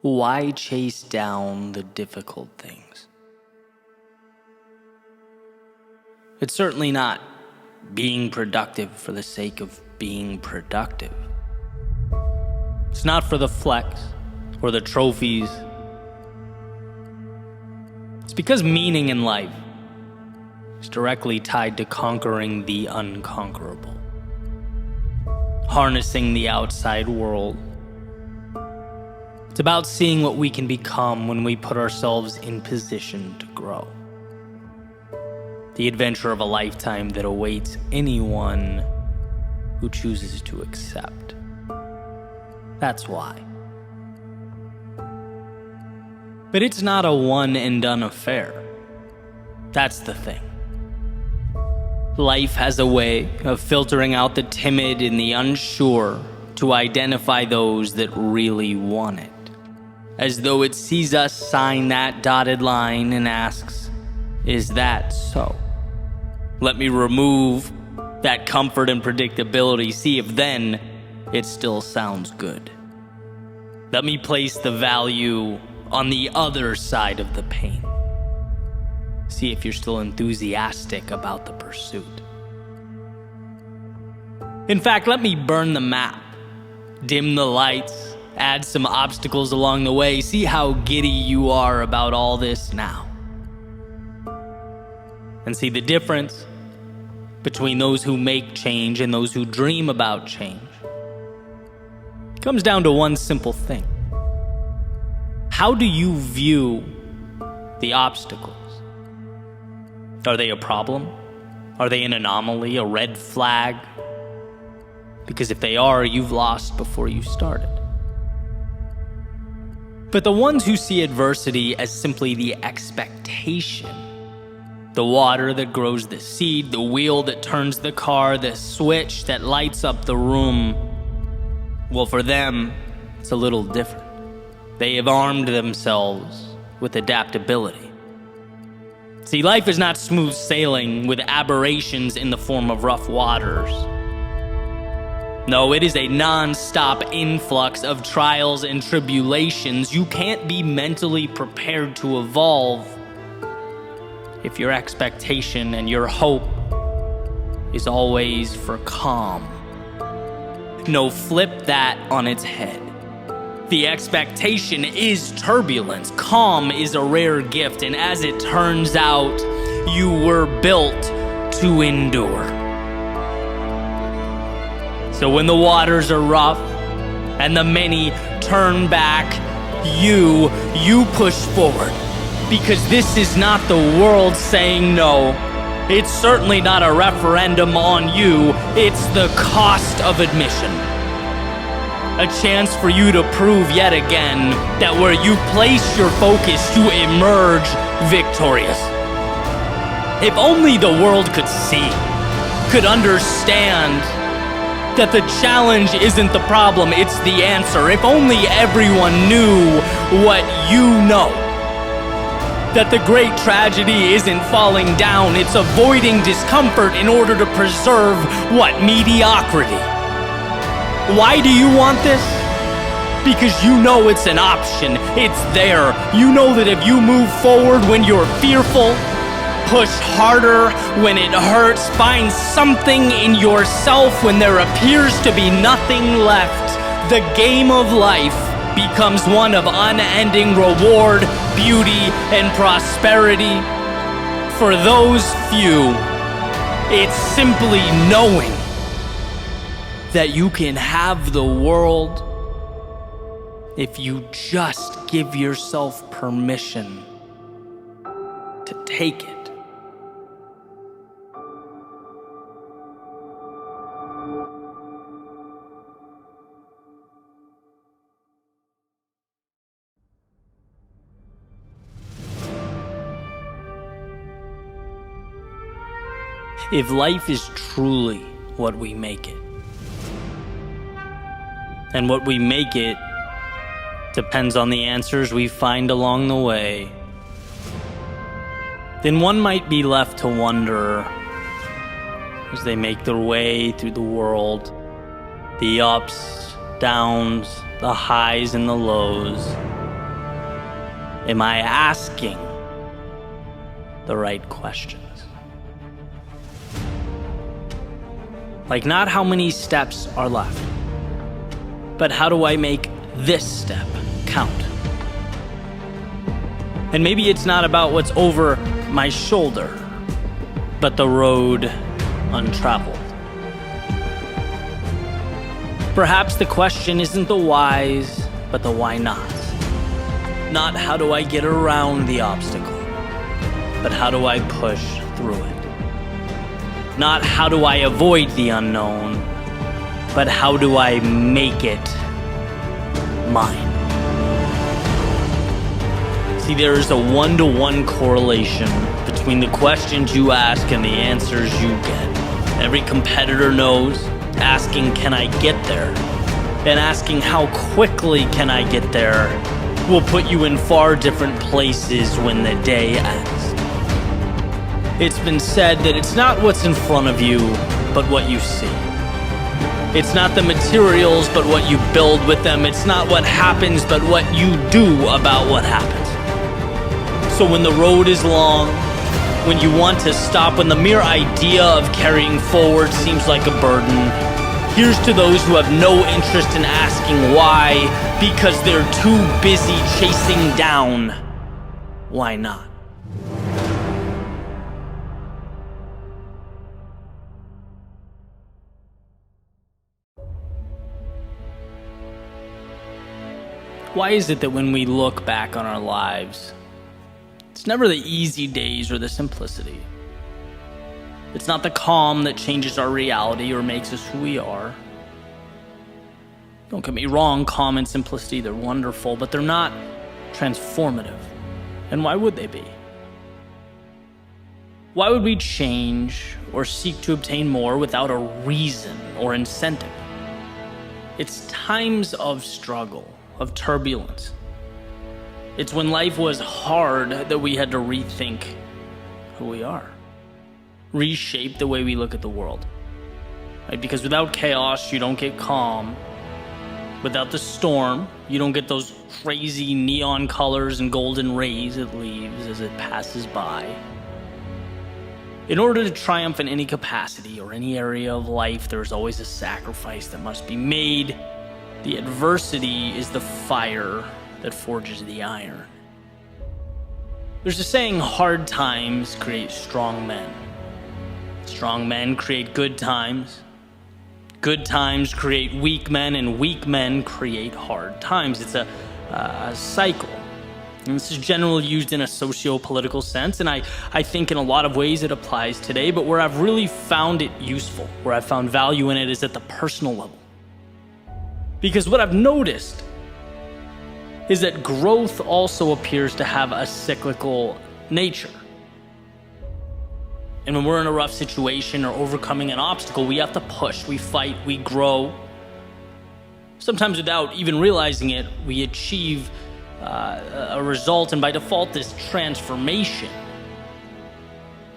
Why chase down the difficult things? It's certainly not being productive for the sake of being productive. It's not for the flex or the trophies. It's because meaning in life is directly tied to conquering the unconquerable, harnessing the outside world. It's about seeing what we can become when we put ourselves in position to grow. The adventure of a lifetime that awaits anyone who chooses to accept. That's why. But it's not a one and done affair. That's the thing. Life has a way of filtering out the timid and the unsure to identify those that really want it. As though it sees us sign that dotted line and asks, "Is that so?" Let me remove that comfort and predictability, see if then it still sounds good. Let me place the value on the other side of the pain. See if you're still enthusiastic about the pursuit. In fact, let me burn the map, dim the lights, add some obstacles along the way, see how giddy you are about all this now. And see the difference between those who make change and those who dream about change. It comes down to one simple thing. How do you view the obstacles? Are they a problem? Are they an anomaly, a red flag? Because if they are, you've lost before you started. But the ones who see adversity as simply the expectation, the water that grows the seed, the wheel that turns the car, the switch that lights up the room, well, for them, it's a little different. They have armed themselves with adaptability. See, life is not smooth sailing with aberrations in the form of rough waters. No, it is a non-stop influx of trials and tribulations. You can't be mentally prepared to evolve if your expectation and your hope is always for calm. No, flip that on its head. The expectation is turbulence. Calm is a rare gift, and as it turns out, you were built to endure. So when the waters are rough and the many turn back, you push forward. Because this is not the world saying no. It's certainly not a referendum on you. It's the cost of admission. A chance for you to prove yet again that where you place your focus, you emerge victorious. If only the world could see, could understand that the challenge isn't the problem, it's the answer. If only everyone knew what you know. That the great tragedy isn't falling down, it's avoiding discomfort in order to preserve what? Mediocrity. Why do you want this? Because you know it's an option, it's there. You know that if you move forward when you're fearful, push harder when it hurts, find something in yourself when there appears to be nothing left, the game of life becomes one of unending reward, beauty, and prosperity. For those few, it's simply knowing that you can have the world if you just give yourself permission to take it. If life is truly what we make it, and what we make it depends on the answers we find along the way, then one might be left to wonder, as they make their way through the world, the ups, downs, the highs and the lows, Am I asking the right questions? Like, not how many steps are left, but how do I make this step count? And maybe it's not about what's over my shoulder, but the road untraveled. Perhaps the question isn't the whys, but the why not. Not how do I get around the obstacle, but how do I push through it? Not how do I avoid the unknown, but how do I make it mine? See, there is a one-to-one correlation between the questions you ask and the answers you get. Every competitor knows asking, can I get there? And asking, how quickly can I get there? Will put you in far different places when the day ends. It's been said that it's not what's in front of you, but what you see. It's not the materials, but what you build with them. It's not what happens, but what you do about what happens. So when the road is long, when you want to stop, when the mere idea of carrying forward seems like a burden, here's to those who have no interest in asking why, because they're too busy chasing down why not. Why is it that when we look back on our lives, it's never the easy days or the simplicity? It's not the calm that changes our reality or makes us who we are. Don't get me wrong, calm and simplicity, they're wonderful, but they're not transformative. And why would they be? Why would we change or seek to obtain more without a reason or incentive? It's times of struggle, of turbulence. It's when life was hard that we had to rethink who we are, reshape the way we look at the world, right? Because without chaos, you don't get calm. Without the storm, you don't get those crazy neon colors and golden rays it leaves as it passes by. In order to triumph in any capacity or any area of life, there's always a sacrifice that must be made. The adversity is the fire that forges the iron. There's a saying, hard times create strong men. Strong men create good times. Good times create weak men, and weak men create hard times. It's a cycle. And this is generally used in a socio-political sense, and I think in a lot of ways it applies today, but where I've really found it useful, where I've found value in it, is at the personal level. Because what I've noticed is that growth also appears to have a cyclical nature. And when we're in a rough situation or overcoming an obstacle, we have to push, we fight, we grow. Sometimes without even realizing it, we achieve a result, and by default, this transformation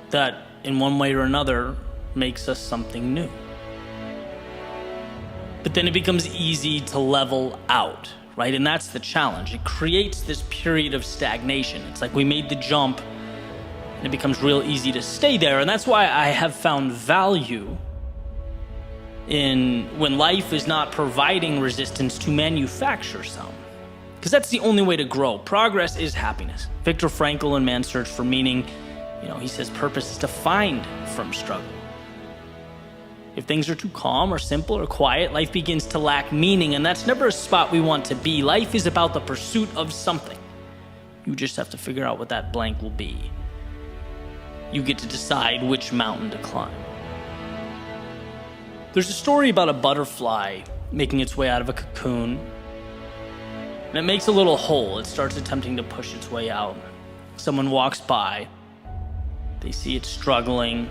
that in one way or another makes us something new. But then it becomes easy to level out, right? And that's the challenge. It creates this period of stagnation. It's like we made the jump and it becomes real easy to stay there. And that's why I have found value in when life is not providing resistance to manufacture some. Because that's the only way to grow. Progress is happiness. Viktor Frankl in Man's Search for Meaning, he says purpose is defined from struggle. If things are too calm or simple or quiet, life begins to lack meaning, and that's never a spot we want to be. Life is about the pursuit of something. You just have to figure out what that blank will be. You get to decide which mountain to climb. There's a story about a butterfly making its way out of a cocoon, and it makes a little hole. It starts attempting to push its way out. Someone walks by, they see it struggling,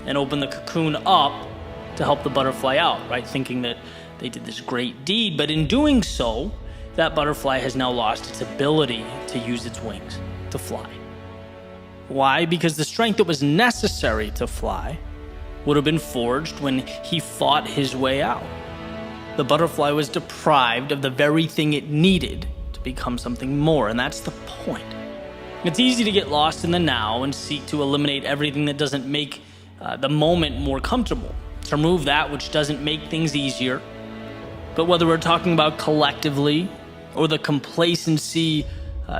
and open the cocoon up to help the butterfly out, right? Thinking that they did this great deed, but in doing so, that butterfly has now lost its ability to use its wings to fly. Why? Because the strength that was necessary to fly would have been forged when he fought his way out. The butterfly was deprived of the very thing it needed to become something more, and that's the point. It's easy to get lost in the now and seek to eliminate everything that doesn't make the moment more comfortable, to remove that which doesn't make things easier. But whether we're talking about collectively or the complacency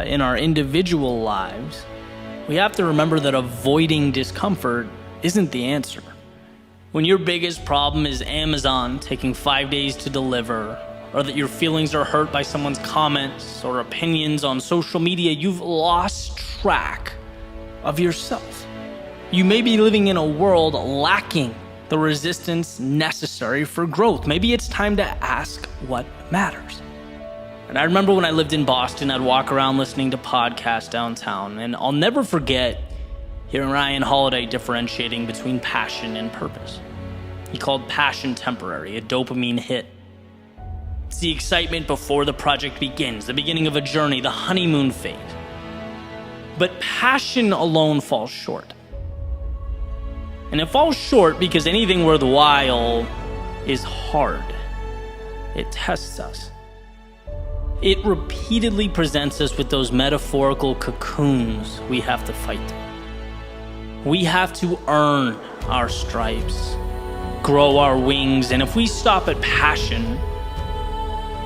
in our individual lives, we have to remember that avoiding discomfort isn't the answer. When your biggest problem is Amazon taking 5 days to deliver, or that your feelings are hurt by someone's comments or opinions on social media, you've lost track of yourself. You may be living in a world lacking the resistance necessary for growth. Maybe it's time to ask what matters. And I remember when I lived in Boston, I'd walk around listening to podcasts downtown, and I'll never forget hearing Ryan Holiday differentiating between passion and purpose. He called passion temporary, a dopamine hit. It's the excitement before the project begins, the beginning of a journey, the honeymoon phase. But passion alone falls short. And it falls short because anything worthwhile is hard. It tests us. It repeatedly presents us with those metaphorical cocoons we have to fight. We have to earn our stripes, grow our wings, and if we stop at passion,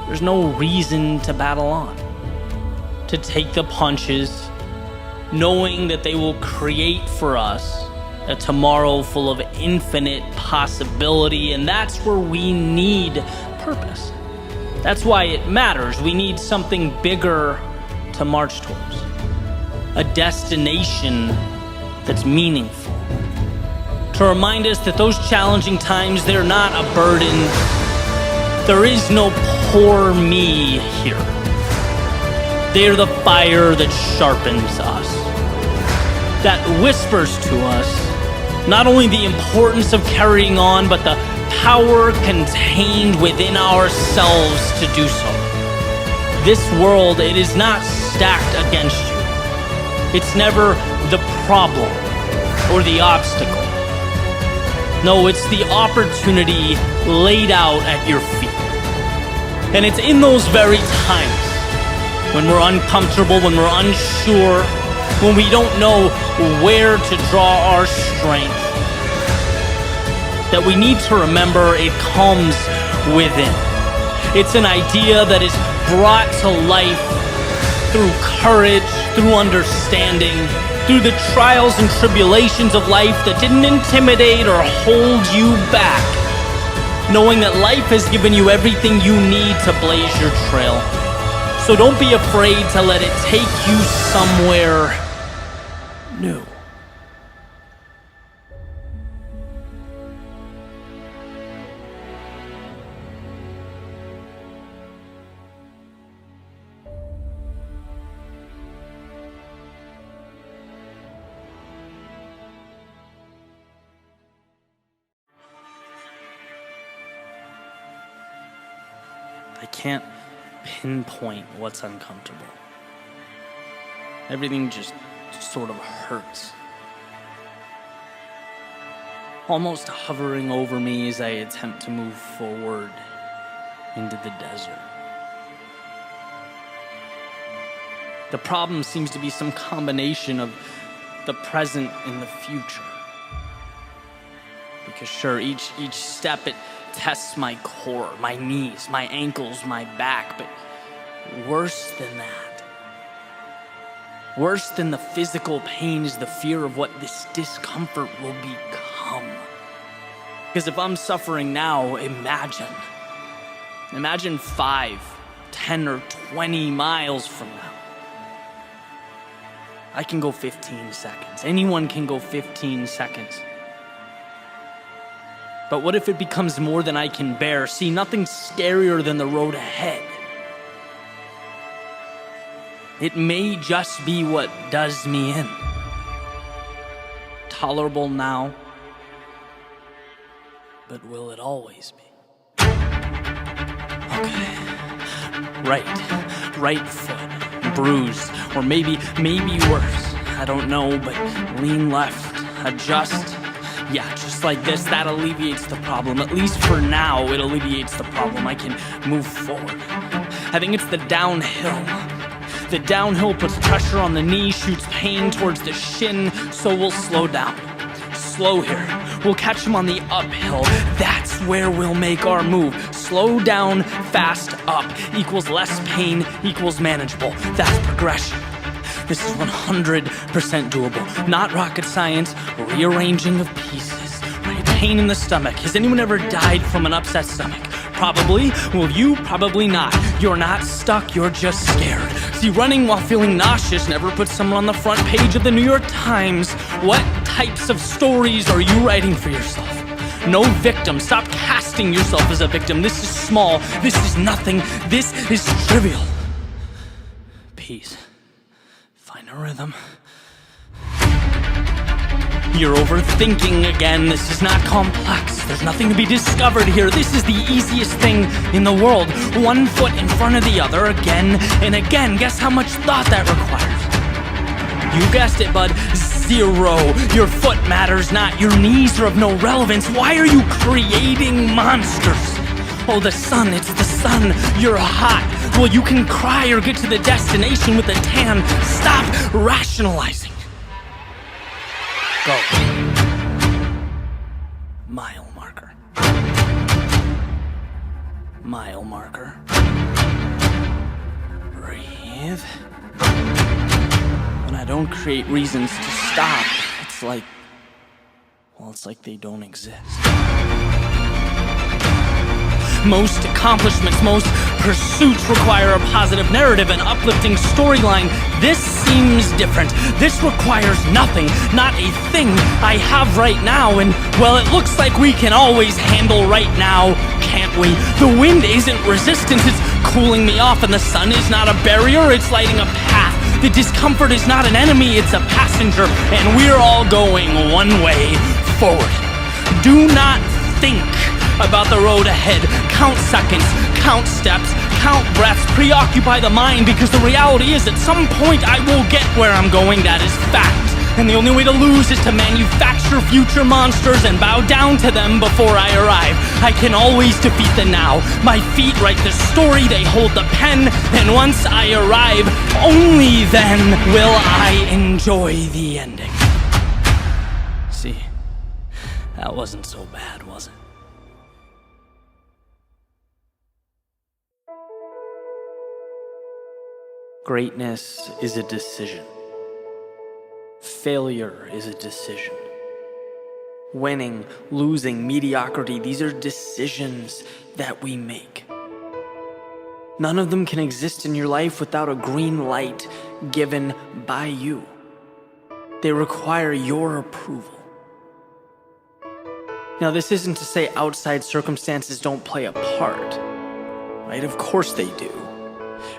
there's no reason to battle on, to take the punches, knowing that they will create for us a tomorrow full of infinite possibility, and that's where we need purpose. That's why it matters. We need something bigger to march towards, a destination that's meaningful, to remind us that those challenging times, they're not a burden. There is no poor me here. They are the fire that sharpens us, that whispers to us not only the importance of carrying on, but the power contained within ourselves to do so. This world, it is not stacked against you. It's never the problem or the obstacle. No, it's the opportunity laid out at your feet. And it's in those very times when we're uncomfortable, when we're unsure, when we don't know where to draw our strength, that we need to remember it comes within. It's an idea that is brought to life through courage, through understanding, through the trials and tribulations of life that didn't intimidate or hold you back, knowing that life has given you everything you need to blaze your trail. So don't be afraid to let it take you somewhere new. I can't pinpoint what's uncomfortable. Everything just sort of hurts. Almost hovering over me as I attempt to move forward into the desert. The problem seems to be some combination of the present and the future. Because sure, each step it tests my core, my knees, my ankles, my back, but worse than that, worse than the physical pain is the fear of what this discomfort will become. Because if I'm suffering now, imagine 5, 10, or 20 miles from now. I can go 15 seconds. Anyone can go 15 seconds. But what if it becomes more than I can bear? See, nothing's scarier than the road ahead. It may just be what does me in. Tolerable now, but will it always be? Okay. Right foot, bruised, or maybe worse. I don't know, but lean left, adjust. Yeah, just like this, that alleviates the problem. At least for now, it alleviates the problem. I can move forward. I think it's the downhill. The downhill puts pressure on the knee, shoots pain towards the shin, so we'll slow down. Slow here. We'll catch him on the uphill. That's where we'll make our move. Slow down, fast up equals less pain equals manageable. That's progression. This is 100% doable. Not rocket science, rearranging of pieces. Right? Pain in the stomach. Has anyone ever died from an upset stomach? Probably. Well, you probably not. You're not stuck, you're just scared. See, running while feeling nauseous never puts someone on the front page of the New York Times. What types of stories are you writing for yourself? No victim. Stop casting yourself as a victim. This is small. This is nothing. This is trivial. Peace. Find a rhythm. You're overthinking again. This is not complex. There's nothing to be discovered here. This is the easiest thing in the world. One foot in front of the other again and again. Guess how much thought that requires? You guessed it, bud. 0. Your foot matters not. Your knees are of no relevance. Why are you creating monsters? Oh, the sun. It's the sun. You're hot. Well, you can cry or get to the destination with a tan. Stop rationalizing. Go. Mile marker. Mile marker. Breathe. When I don't create reasons to stop, it's like they don't exist. Most accomplishments, most pursuits require a positive narrative, an uplifting storyline. This seems different. This requires nothing, not a thing I have right now. And, well, it looks like we can always handle right now, can't we? The wind isn't resistance, it's cooling me off, and the sun is not a barrier, it's lighting a path. The discomfort is not an enemy, it's a passenger, and we're all going one way, forward. Do not think about the road ahead. Count seconds, count steps, count breaths, preoccupy the mind, because the reality is at some point I will get where I'm going. That is fact. And the only way to lose is to manufacture future monsters and bow down to them before I arrive. I can always defeat the now. My feet write the story, they hold the pen, and once I arrive, only then will I enjoy the ending. See, that wasn't so bad, was it? Greatness is a decision. Failure is a decision. Winning, losing, mediocrity, these are decisions that we make. None of them can exist in your life without a green light given by you. They require your approval. Now, this isn't to say outside circumstances don't play a part, right? Of course they do.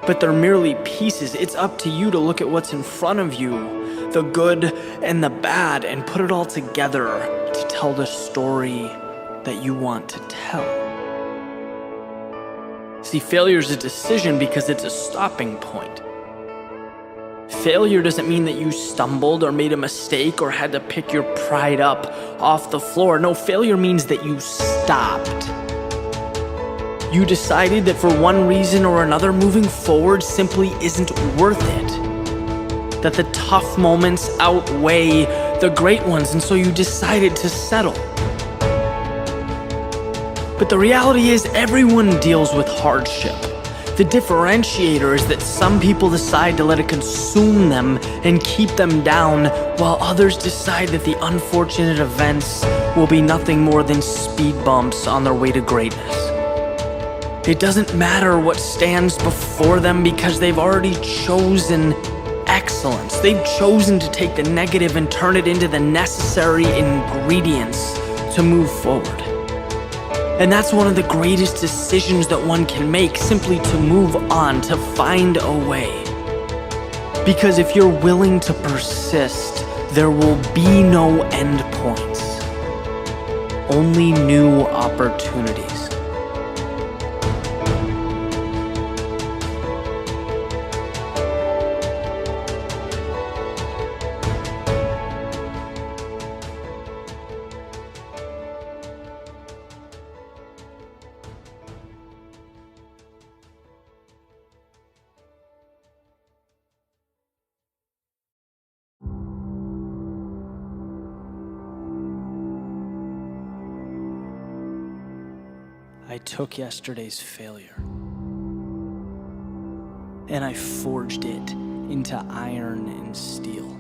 But they're merely pieces. It's up to you to look at what's in front of you, the good and the bad, and put it all together to tell the story that you want to tell. See, failure is a decision because it's a stopping point. Failure doesn't mean that you stumbled or made a mistake or had to pick your pride up off the floor. No, failure means that you stopped. You decided that for one reason or another, moving forward simply isn't worth it. That the tough moments outweigh the great ones, and so you decided to settle. But the reality is, everyone deals with hardship. The differentiator is that some people decide to let it consume them and keep them down, while others decide that the unfortunate events will be nothing more than speed bumps on their way to greatness. It doesn't matter what stands before them because they've already chosen excellence. They've chosen to take the negative and turn it into the necessary ingredients to move forward. And that's one of the greatest decisions that one can make, simply to move on, to find a way. Because if you're willing to persist, there will be no end points, only new opportunities. I took yesterday's failure and I forged it into iron and steel.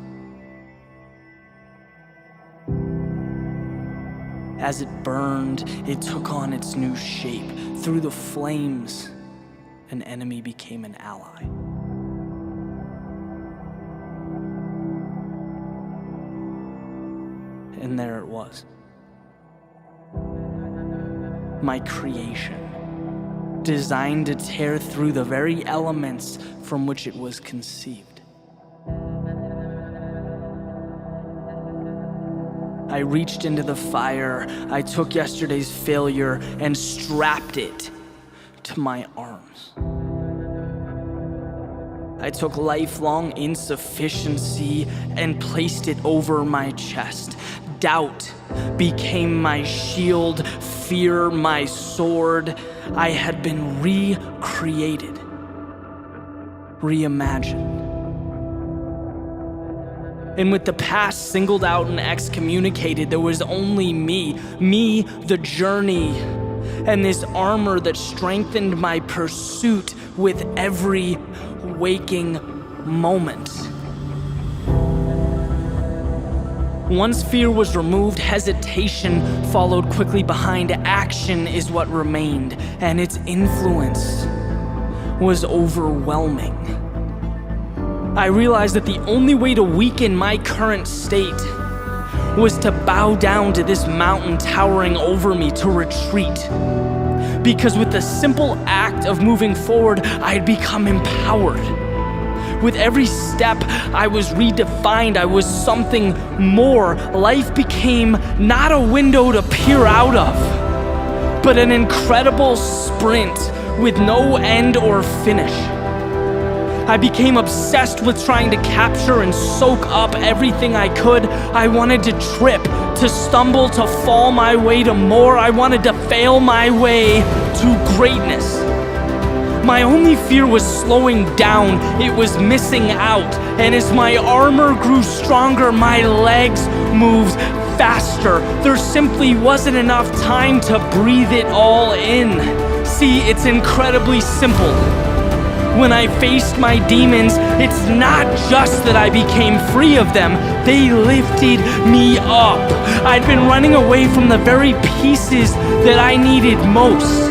As it burned, it took on its new shape. Through the flames, an enemy became an ally. And there it was. My creation, designed to tear through the very elements from which it was conceived. I reached into the fire, I took yesterday's failure and strapped it to my arms. I took lifelong insufficiency and placed it over my chest. Doubt became my shield, fear my sword. I had been recreated, reimagined. And with the past singled out and excommunicated, there was only me, the journey, and this armor that strengthened my pursuit with every waking moment. Once fear was removed, hesitation followed quickly behind. Action is what remained, and its influence was overwhelming. I realized that the only way to weaken my current state was to bow down to this mountain towering over me, to retreat. Because with the simple act of moving forward, I had become empowered. With every step, I was redefined. I was something more. Life became not a window to peer out of, but an incredible sprint with no end or finish. I became obsessed with trying to capture and soak up everything I could. I wanted to trip, to stumble, to fall my way to more. I wanted to fail my way to greatness. My only fear was slowing down. It was missing out. And as my armor grew stronger, my legs moved faster. There simply wasn't enough time to breathe it all in. See, it's incredibly simple. When I faced my demons, it's not just that I became free of them, they lifted me up. I'd been running away from the very pieces that I needed most.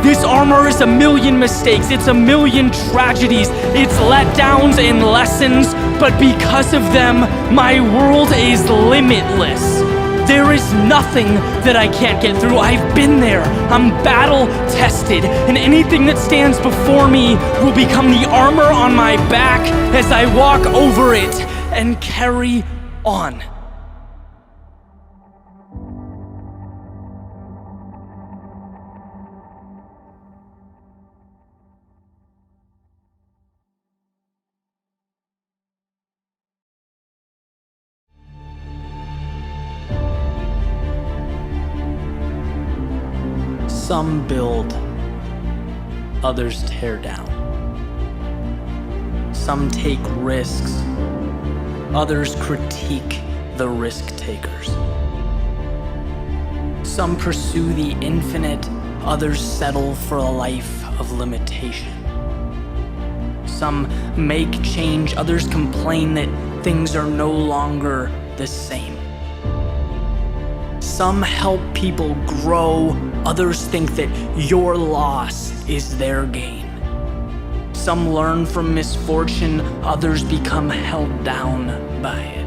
This armor is a million mistakes, it's a million tragedies, it's letdowns and lessons, but because of them, my world is limitless. There is nothing that I can't get through. I've been there. I'm battle tested, and anything that stands before me will become the armor on my back as I walk over it and carry on. Some build, others tear down. Some take risks, others critique the risk takers. Some pursue the infinite, others settle for a life of limitation. Some make change, others complain that things are no longer the same. Some help people grow, others think that your loss is their gain. Some learn from misfortune, others become held down by it.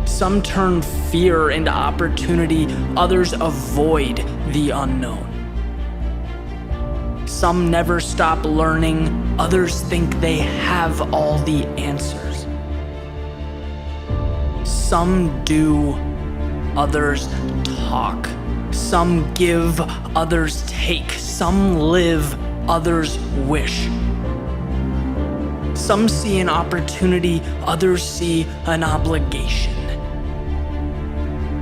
Some turn fear into opportunity, others avoid the unknown. Some never stop learning, others think they have all the answers. Some do, others talk. Some give, others take. Some live, others wish. Some see an opportunity, others see an obligation.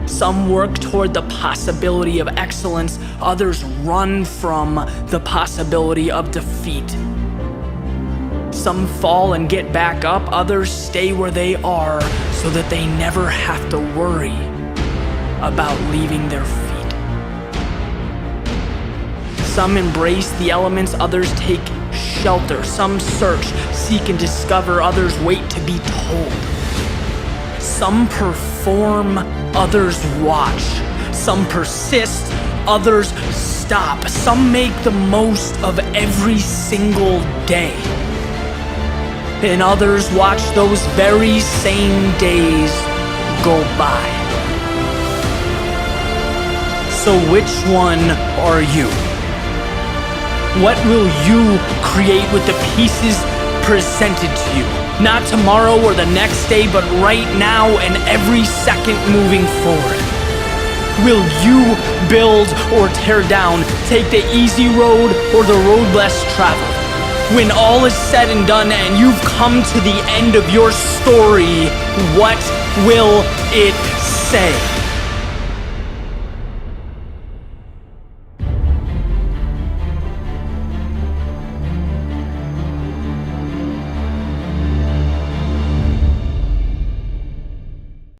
Some work toward the possibility of excellence, others run from the possibility of defeat. Some fall and get back up, others stay where they are so that they never have to worry about leaving their feet. Some embrace the elements, others take shelter. Some search, seek, and discover, others wait to be told. Some perform, others watch. Some persist, others stop. Some make the most of every single day. And others watch those very same days go by. So which one are you? What will you create with the pieces presented to you? Not tomorrow or the next day, but right now and every second moving forward. Will you build or tear down, take the easy road or the road less traveled? When all is said and done and you've come to the end of your story, what will it say?